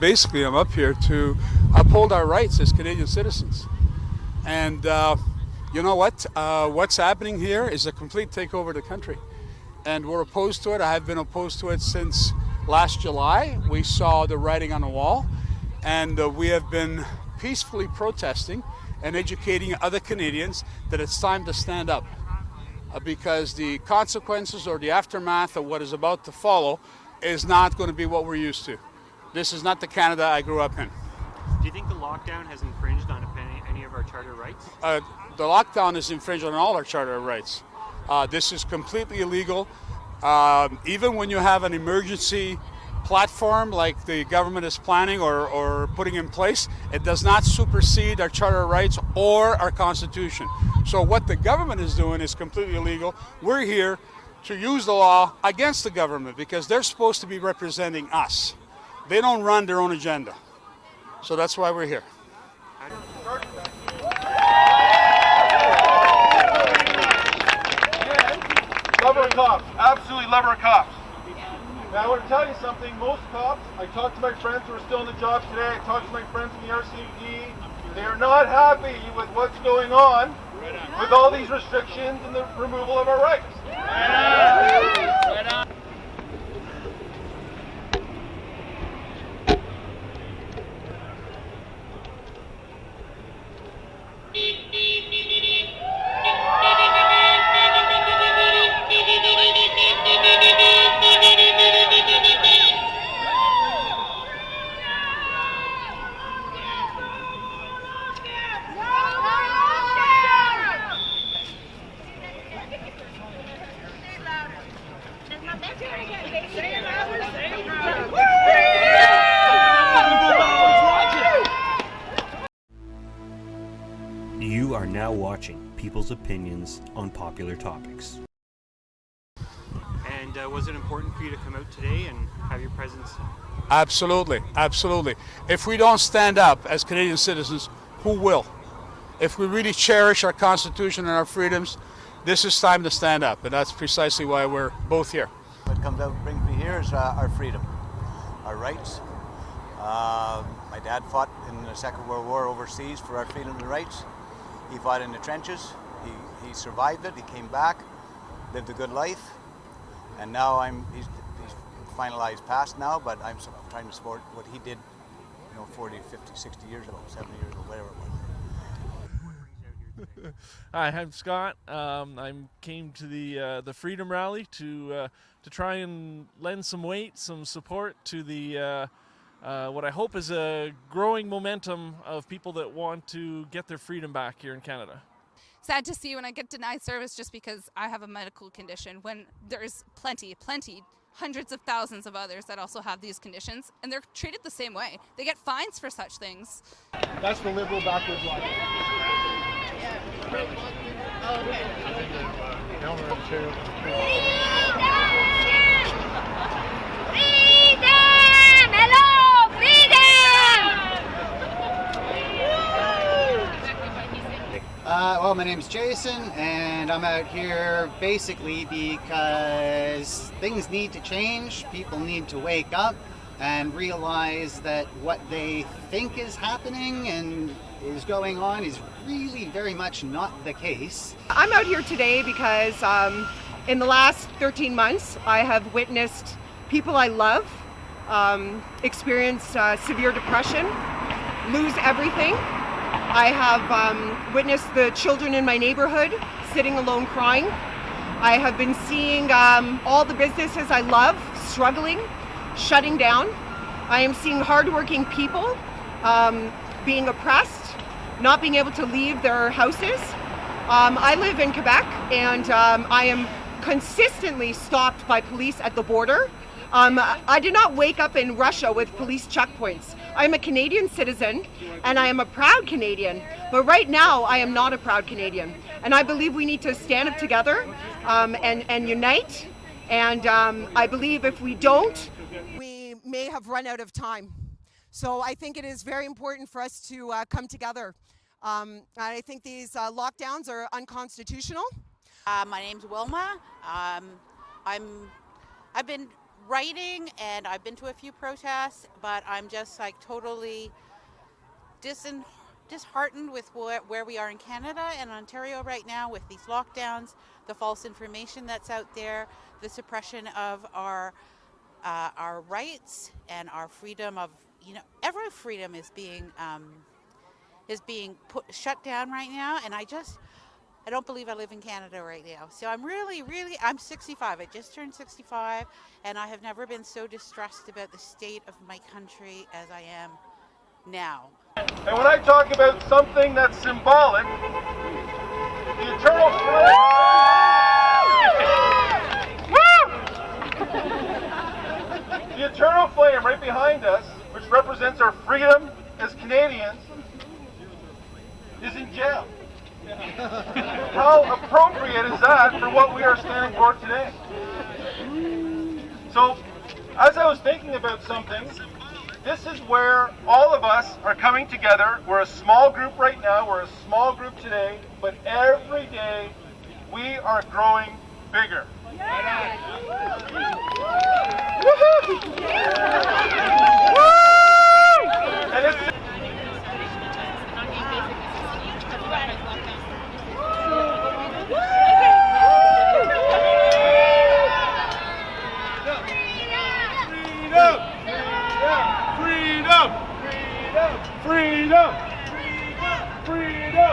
Basically, I'm up here to uphold our rights as Canadian citizens. And you know what? What's happening here is a complete takeover of the country. And we're opposed to it. I have been opposed to it since last July. We saw the writing on the wall. And we have been peacefully protesting and educating other Canadians that it's time to stand up. Because the consequences or the aftermath of what is about to follow is not going to be what we're used to. This is not the Canada I grew up in. Do you think the lockdown has infringed on any of our charter rights? The lockdown is infringed on all our charter rights. This is completely illegal. Even when you have an emergency platform like the government is planning or putting in place, it does not supersede our charter rights or our Constitution. So what the government is doing is completely illegal. We're here to use the law against the government because they're supposed to be representing us. They don't run their own agenda. So that's why we're here. Love our cops. Absolutely love our cops. Now I want to tell you something. Most cops, I talked to my friends who are still in the jobs today. I talked to my friends in the RCMP. They are not happy with what's going on with all these restrictions and the removal of our rights. Right on. You are now watching People's Opinions on Popular Topics. And was it important for you to come out today and have your presence? Absolutely, absolutely. If we don't stand up as Canadian citizens, who will? If we really cherish our Constitution and our freedoms, this is time to stand up, and that's precisely why we're both here. What comes out and brings me here is our freedom, our rights. My dad fought in the Second World War overseas for our freedom and rights. He fought in the trenches. He survived it. He came back, lived a good life, and now he's finalized past now. But I'm trying to support what he did, 40, 50, 60 years ago, 70 years ago, whatever it was. Hi, I'm Scott. I came to the Freedom Rally to try and lend some weight, some support to the what I hope is a growing momentum of people that want to get their freedom back here in Canada. Sad to see when I get denied service just because I have a medical condition, when there's plenty, hundreds of thousands of others that also have these conditions, and they're treated the same way. They get fines for such things. That's the liberal backwards logic. Well, my name's Jason, and I'm out here basically because things need to change. People need to wake up and realize that what they think is happening and is going on is really very much not the case. I'm out here today because in the last 13 months, I have witnessed people I love experience severe depression, lose everything. I have witnessed the children in my neighborhood sitting alone crying. I have been seeing all the businesses I love struggling, shutting down. I am seeing hardworking people being oppressed, not being able to leave their houses. I live in Quebec, and I am consistently stopped by police at the border. I did not wake up in Russia with police checkpoints. I'm a Canadian citizen, and I am a proud Canadian. But right now, I am not a proud Canadian. And I believe we need to stand up together and unite. And I believe if we don't, we may have run out of time. So I think it is very important for us to come together. I think these lockdowns are unconstitutional. My name's Wilma. I've been writing, and I've been to a few protests, but I'm just like totally disheartened with where we are in Canada and Ontario right now with these lockdowns, the false information that's out there, the suppression of our rights and our freedom of, every freedom is being shut down right now, and I don't believe I live in Canada right now. So I'm I'm 65. I just turned 65, and I have never been so distressed about the state of my country as I am now. And when I talk about something that's symbolic, the eternal flame, the eternal flame right behind us, which represents our freedom as Canadians, is in jail. How appropriate is that for what we are standing for today? So, as I was thinking about something, this is where all of us are coming together. We're a small group right now, we're a small group today, but every day we are growing bigger. And it's freedom! Freedom!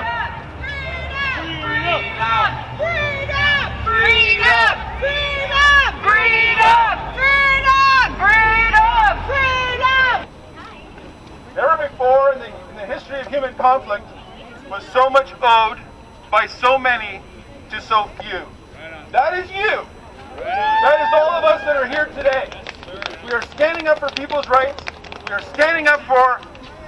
Never before in the history of human conflict was so much owed by so many to so few. That is you. That is all of us that are here today. We are standing up for people's rights. We are standing up for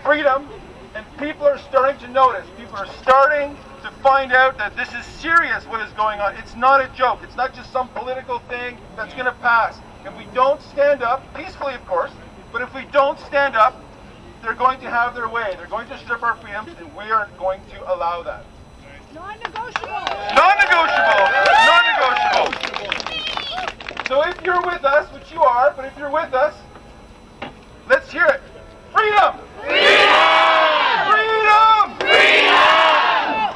freedom, and people are starting to notice. People are starting to find out that this is serious, what is going on. It's not a joke. It's not just some political thing that's going to pass. If we don't stand up, peacefully of course, but if we don't stand up, they're going to have their way. They're going to strip our freedoms, and we aren't going to allow that. Non-negotiable! Non-negotiable! Non-negotiable! So if you're with us, which you are, but if you're with us, let's hear it. Freedom! Freedom! Freedom! Freedom!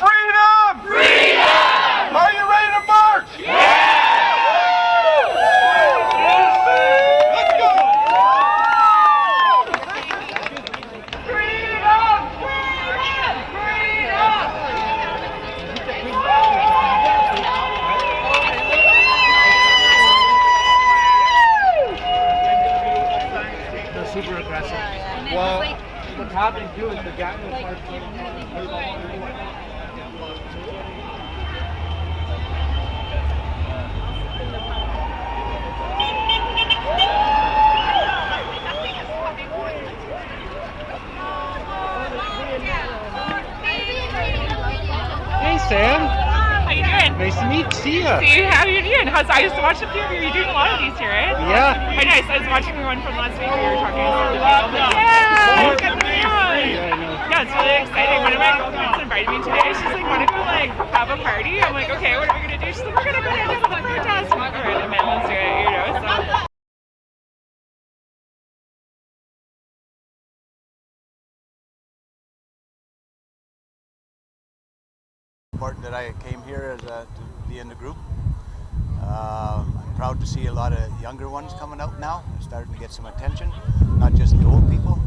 Freedom! Freedom! Are you ready to march? Yeah! Let's go! Freedom! Freedom! Freedom! They're super aggressive. Well, what's happening too is the gang is Hey Sam. How you doing? Nice to see you. See how you doing? I just watched a few of you. You're doing a lot of these here, right? Yeah. Very nice. I was watching the one from last week where you were talking about yeah, it's good to be on. Yeah, it's really exciting. One of my girlfriends invited me today. She's like, want to go have a party? I'm like, okay, what are we gonna do? She's like, we're gonna go down to the protest. I'm like, all right, man, let's do it. So. Important that I came here to be in the group. I'm proud to see a lot of younger ones coming out now, starting to get some attention, not just the old people.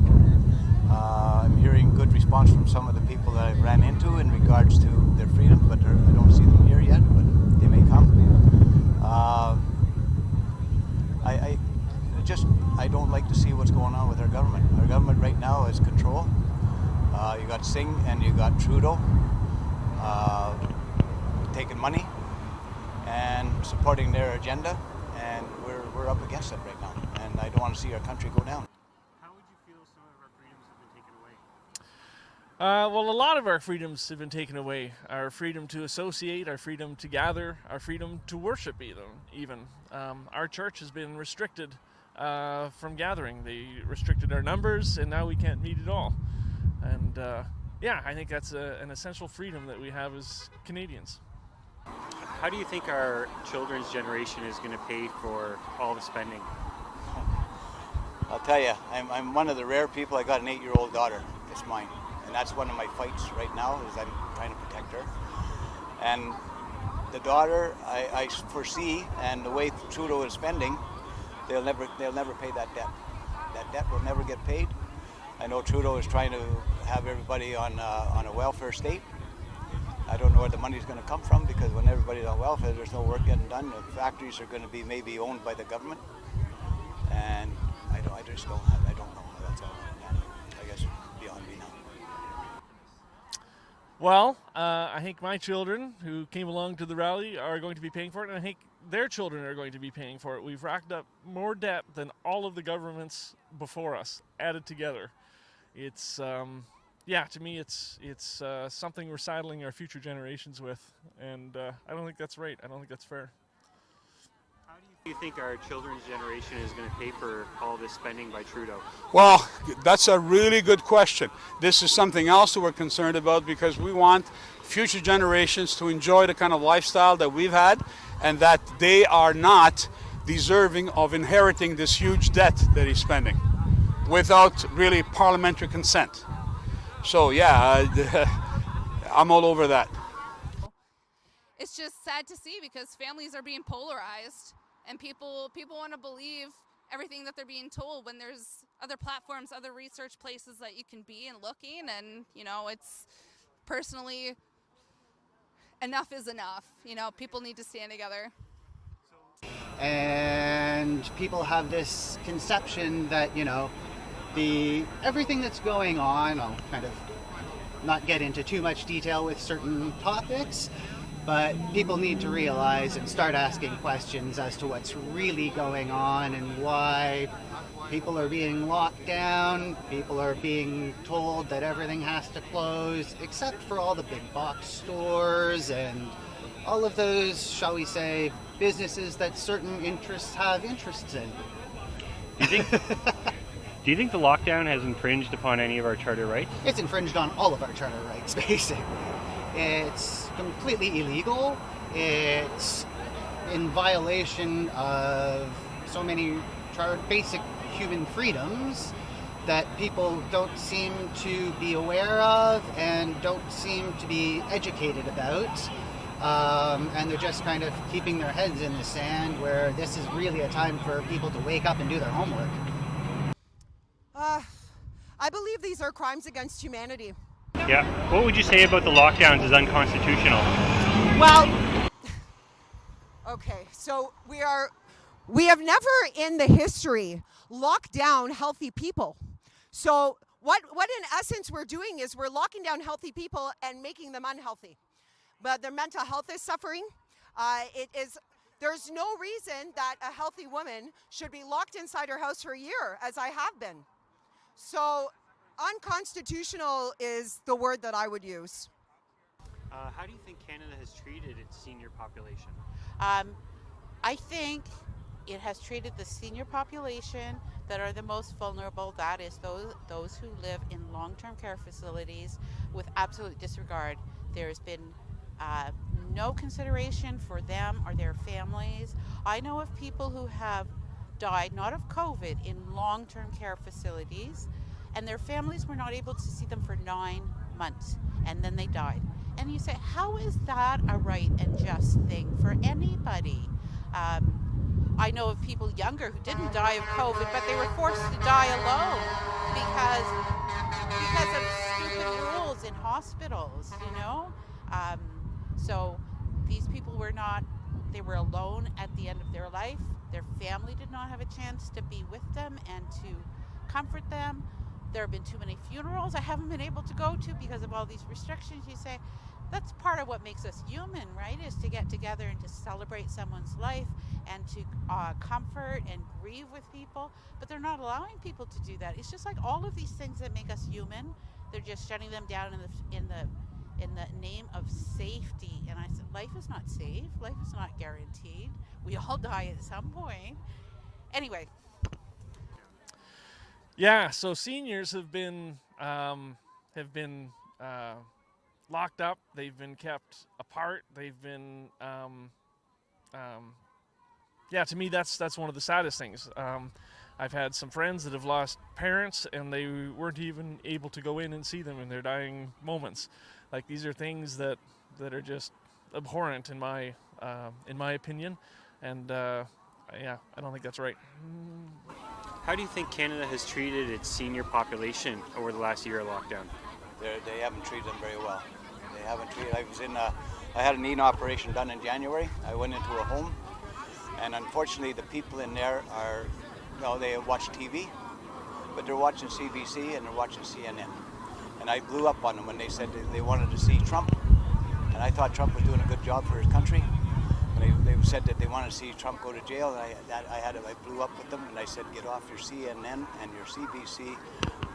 I'm hearing good response from some of the people that I've ran into in regards to their freedom, but I don't see them here yet, but they may come. I don't like to see what's going on with our government. Our government right now is control. You got Singh and you got Trudeau taking money and supporting their agenda, and we're up against it right now, and I don't want to see our country go down. How would you feel some of our freedoms have been taken away? Well, a lot of our freedoms have been taken away. Our freedom to associate, our freedom to gather, our freedom to worship even. Our church has been restricted from gathering. They restricted our numbers, and now we can't meet at all. And yeah, I think that's an essential freedom that we have as Canadians. How do you think our children's generation is going to pay for all the spending? I'll tell you, I'm one of the rare people. I got an 8-year-old daughter. It's mine. And that's one of my fights right now, is I'm trying to protect her. And the daughter, I foresee, and the way Trudeau is spending, they'll never pay that debt. That debt will never get paid. I know Trudeau is trying to have everybody on a welfare state. I don't know where the money's going to come from, because when everybody's on welfare, there's no work getting done. The factories are going to be maybe owned by the government, and I don't know how that's all going to happen. I guess beyond me now. Well, I think my children who came along to the rally are going to be paying for it, and I think their children are going to be paying for it. We've racked up more debt than all of the governments before us added together. It's to me, it's something we're saddling our future generations with, and I don't think that's right. I don't think that's fair. How do you think our children's generation is going to pay for all this spending by Trudeau? Well, that's a really good question. This is something else that we're concerned about, because we want future generations to enjoy the kind of lifestyle that we've had, and that they are not deserving of inheriting this huge debt that he's spending without really parliamentary consent. So yeah, I'm all over that. It's just sad to see, because families are being polarized, and people want to believe everything that they're being told, when there's other platforms, other research places that you can be and looking, and it's personally, enough is enough. People need to stand together. And people have this conception that everything that's going on, I'll kind of not get into too much detail with certain topics, but people need to realize and start asking questions as to what's really going on and why people are being locked down. People are being told that everything has to close, except for all the big box stores and all of those, shall we say, businesses that certain interests have interests in. Do you think the lockdown has infringed upon any of our charter rights? It's infringed on all of our charter rights, basically. It's completely illegal. It's in violation of so many basic human freedoms that people don't seem to be aware of and don't seem to be educated about. And they're just kind of keeping their heads in the sand, where this is really a time for people to wake up and do their homework. I believe these are crimes against humanity. Yeah. What would you say about the lockdowns as unconstitutional? Well, okay, so we have never in the history locked down healthy people. So what in essence we're doing is we're locking down healthy people and making them unhealthy. But their mental health is suffering. There's no reason that a healthy woman should be locked inside her house for a year, as I have been. So unconstitutional is the word that I would use. How do you think Canada has treated its senior population? I think it has treated the senior population that are the most vulnerable, that is those who live in long-term care facilities, with absolute disregard. There's been no consideration for them or their families. I know of people who have died, not of COVID, in long-term care facilities, and their families were not able to see them for 9 months, and then they died. And you say, how is that a right and just thing for anybody? I know of people younger who didn't die of COVID, but they were forced to die alone because of stupid rules in hospitals, So these people they were alone at the end of their life. Their family did not have a chance to be with them and to comfort them. There have been too many funerals I haven't been able to go to because of all these restrictions. You say, that's part of what makes us human, right? Is to get together and to celebrate someone's life and to comfort and grieve with people. But they're not allowing people to do that. It's just like all of these things that make us human, they're just shutting them down in the name of safety. And I said, life is not safe. Life is not guaranteed. We all die at some point. Anyway. Yeah, so seniors have been locked up. They've been kept apart. They've been, to me, that's one of the saddest things. I've had some friends that have lost parents and they weren't even able to go in and see them in their dying moments. Like, these are things that are just abhorrent in my opinion, and yeah, I don't think that's right. How do you think Canada has treated its senior population over the last year of lockdown? They haven't treated them very well. They haven't treated. I had a knee operation done in January. I went into a home, and unfortunately, the people in there are, they watch TV, but they're watching CBC and they're watching CNN. And I blew up on them when they said they wanted to see Trump, and I thought Trump was doing a good job for his country. When they said that they wanted to see Trump go to jail, and I blew up with them, and I said, get off your CNN and your CBC.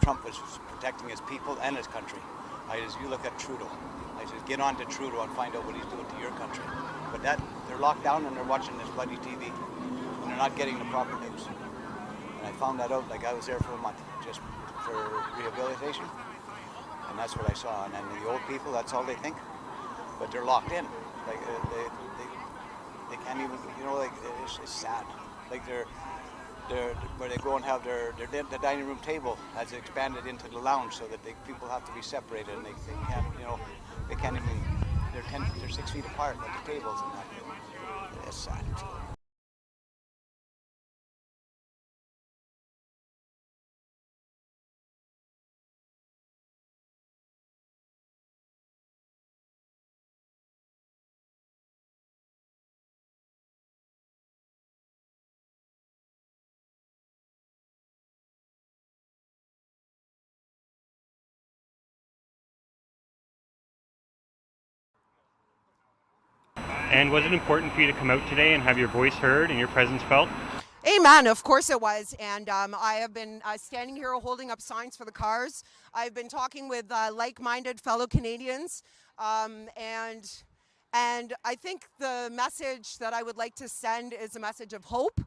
Trump was protecting his people and his country. You look at Trudeau. I said, get on to Trudeau and find out what he's doing to your country. But they're locked down and they're watching this bloody TV, and they're not getting the proper news. And I found that out, I was there for a month, just for rehabilitation, and that's what I saw. And then the old people, that's all they think, but they're locked in. They can't even, it's sad. Where they go and have the dining room table has expanded into the lounge so that people have to be separated, and they can't, they can't even, they're 6 feet apart at the tables, and that. It's sad. And was it important for you to come out today and have your voice heard and your presence felt? Amen. Of course it was. And I have been standing here holding up signs for the cars. I've been talking with like-minded fellow Canadians. And I think the message that I would like to send is a message of hope.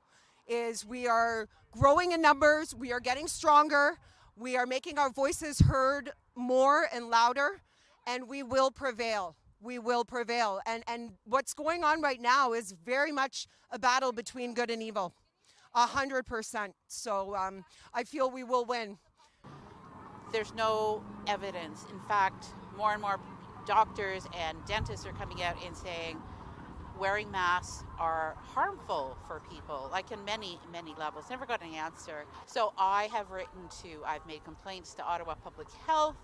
Is we are growing in numbers. We are getting stronger. We are making our voices heard more and louder. And we will prevail. We will prevail. And what's going on right now is very much a battle between good and evil. 100%. So I feel we will win. There's no evidence. In fact, more and more doctors and dentists are coming out and saying wearing masks are harmful for people, like in many, many levels. Never got an answer. So I've made complaints to Ottawa Public Health,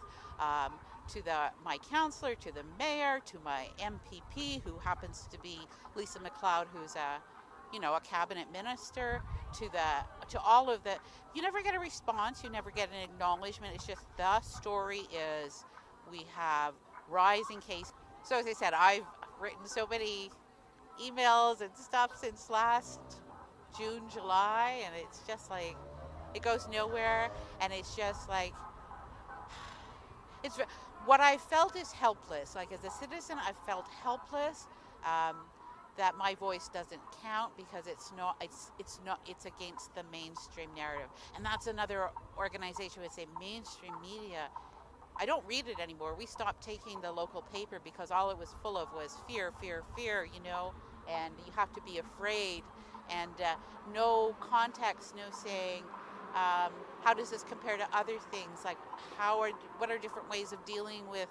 to my councillor, to the mayor, to my MPP, who happens to be Lisa MacLeod, who's a cabinet minister, to all of the. You never get a response. You never get an acknowledgement. It's just the story is we have rising cases. So as I said, I've written so many emails and stuff since last June, July, and it's just like it goes nowhere, and it's just like it's what I felt is helpless. Like, as a citizen, I felt helpless that my voice doesn't count because it's against the mainstream narrative. And that's another organization would say mainstream media. I don't read it anymore. We stopped taking the local paper because all it was full of was fear, fear, fear, and you have to be afraid, and no context, no saying, how does this compare to other things? Like, what are different ways of dealing with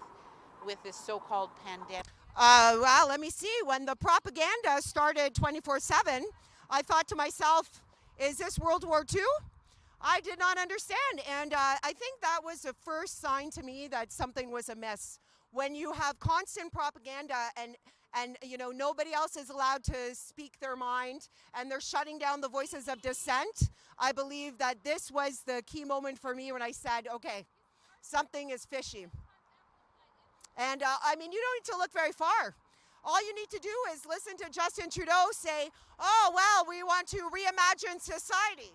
this so-called pandemic? Well, let me see. When the propaganda started 24/7, I thought to myself, is this World War II? I did not understand. And I think that was the first sign to me that something was amiss. When you have constant propaganda and nobody else is allowed to speak their mind, and they're shutting down the voices of dissent, I believe that this was the key moment for me when I said, okay, something is fishy. And you don't need to look very far. All you need to do is listen to Justin Trudeau say, oh, well, we want to reimagine society.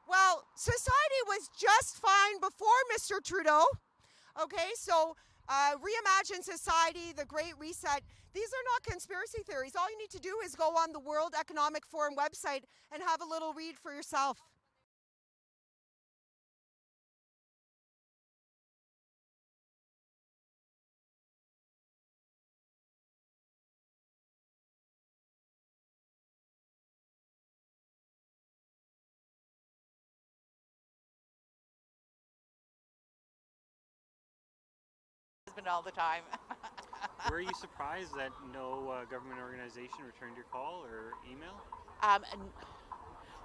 Well, society was just fine before Mr. Trudeau. Okay, so reimagine society, the Great Reset. These are not conspiracy theories. All you need to do is go on the World Economic Forum website and have a little read for yourself. husband all the time. Were you surprised that no government organization returned your call or email?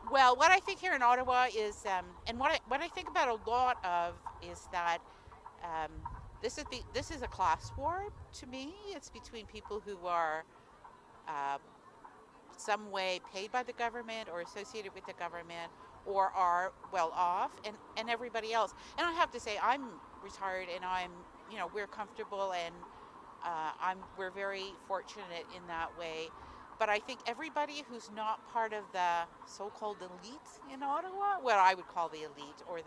Well, what I think here in Ottawa is, and what I think about a lot of is that this is a class war to me. It's between people who are some way paid by the government or associated with the government or are well off, and everybody else. And I have to say, I'm retired and we're comfortable, and we're very fortunate in that way. But I think everybody who's not part of the so-called elite in Ottawa, what I would call the elite, or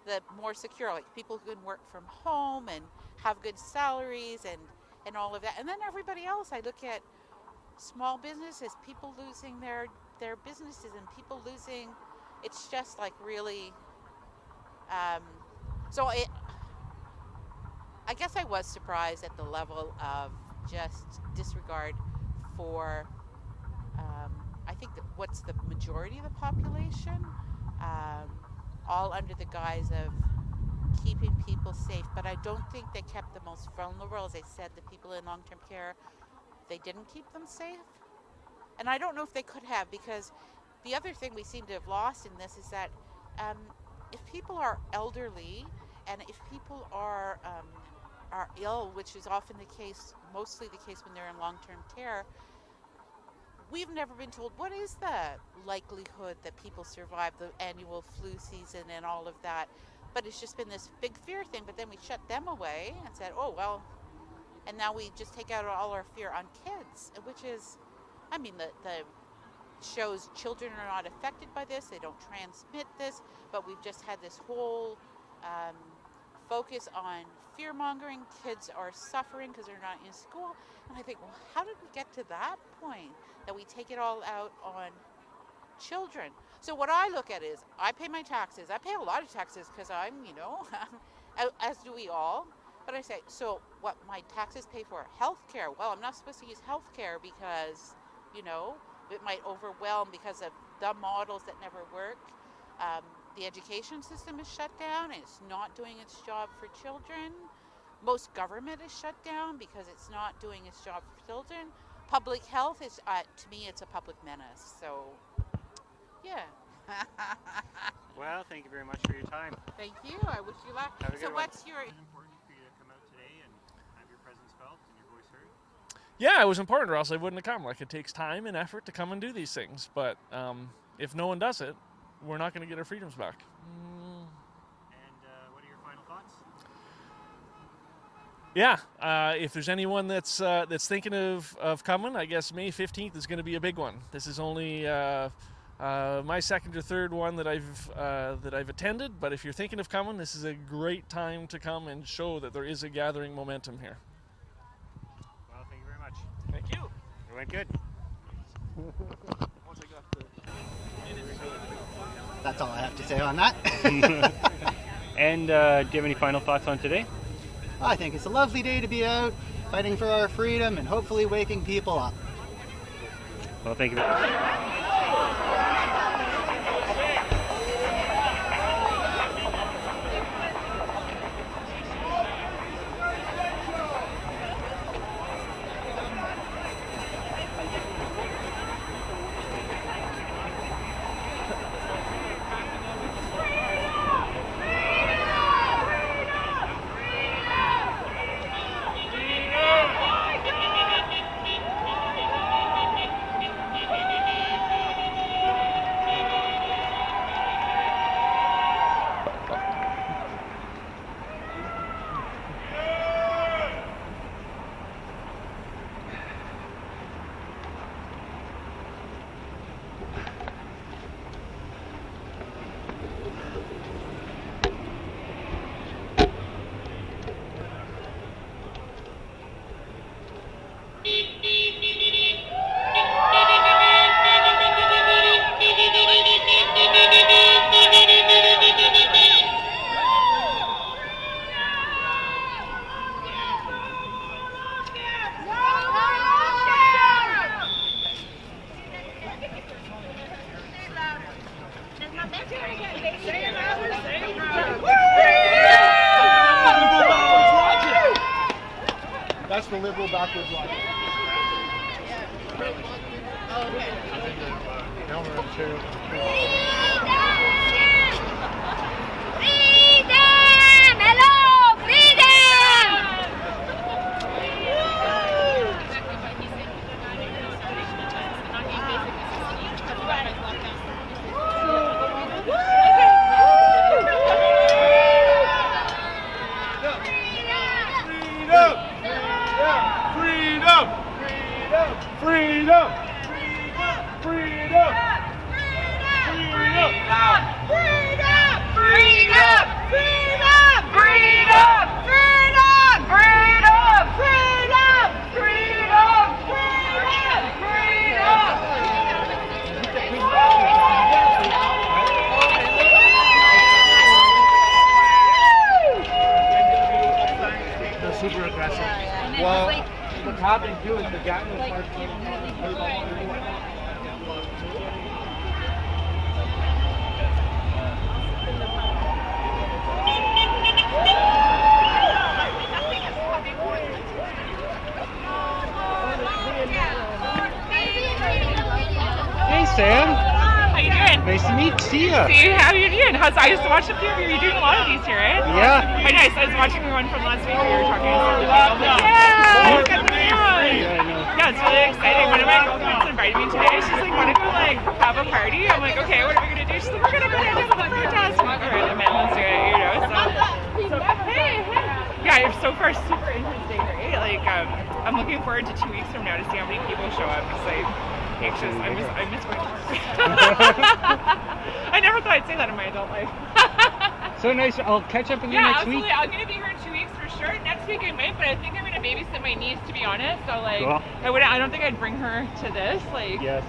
the more secure, like people who can work from home and have good salaries and all of that. And then everybody else, I look at small businesses, people losing their businesses, and people losing, it's just like really, I guess I was surprised at the level of just disregard for, I think what's the majority of the population, all under the guise of keeping people safe. But I don't think they kept the most vulnerable. As I said, the people in long-term care, they didn't keep them safe. And I don't know if they could have, because the other thing we seem to have lost in this is that if people are elderly and if people are ill, which is often the case, mostly the case when they're in long-term care, we've never been told what is the likelihood that people survive the annual flu season and all of that. But it's just been this big fear thing, but then we shut them away and said, oh, well, and now we just take out all our fear on kids, which is, I mean, the shows children are not affected by this, they don't transmit this, but we've just had this whole focus on fear-mongering. Kids are suffering because they're not in school. And I think, well, how did we get to that point, that we take it all out on children? So what I look at is, I pay my taxes. I pay a lot of taxes because I'm, as do we all. But I say, so what my taxes pay for? Healthcare. Well, I'm not supposed to use healthcare because, it might overwhelm because of the models that never work. The education system is shut down and it's not doing its job for children. Most government is shut down because it's not doing its job for children. Public health is, to me, it's a public menace. So, yeah. Well, thank you very much for your time. Thank you. I wish you luck. Have a good one. What's your... Is it important for you to come out today and have your presence felt and your voice heard? Yeah, it was important, or else I wouldn't have come. Like, it takes time and effort to come and do these things. But if no one does it, we're not going to get our freedoms back. And what are your final thoughts? Yeah, if there's anyone that's thinking of coming, I guess May 15th is going to be a big one. This is only my second or third one that I've attended. But if you're thinking of coming, this is a great time to come and show that there is a gathering momentum here. Well, thank you very much. Thank you. It went good. That's all I have to say on that. And do you have any final thoughts on today? I think it's a lovely day to be out, fighting for our freedom and hopefully waking people up. Well, thank you. the liberal backwards logic. Freedom! Freedom! They're super aggressive. Well, what's happening too is the Gatineau Park. Hey Sam. How you doing? Nice to see ya. See, how you doing? I used to watch a few of you. You're doing a lot of these here, right? Yeah. Very nice. I was watching the one from last week where you were talking about yeah, look at the yeah, it's really exciting. One of my girlfriends invited me today. She's like, want to go like have a party? I'm like, okay, what are we gonna do? She's like, we're gonna go down to the protest. All right, the man wants to do it, you know. So hey. Yeah, so far super interesting, right? Like, I'm looking forward to 2 weeks from now to see how many people show up. Because like, anxious. I miss going to work. I never thought I'd say that in my adult life. So nice. I'll catch up with you next absolutely. week. I'm going to be here in 2 weeks for sure. Next week I might, but I think I'm going to babysit my niece, to be honest. So like, Cool. I don't think I'd bring her to this. Like, yes.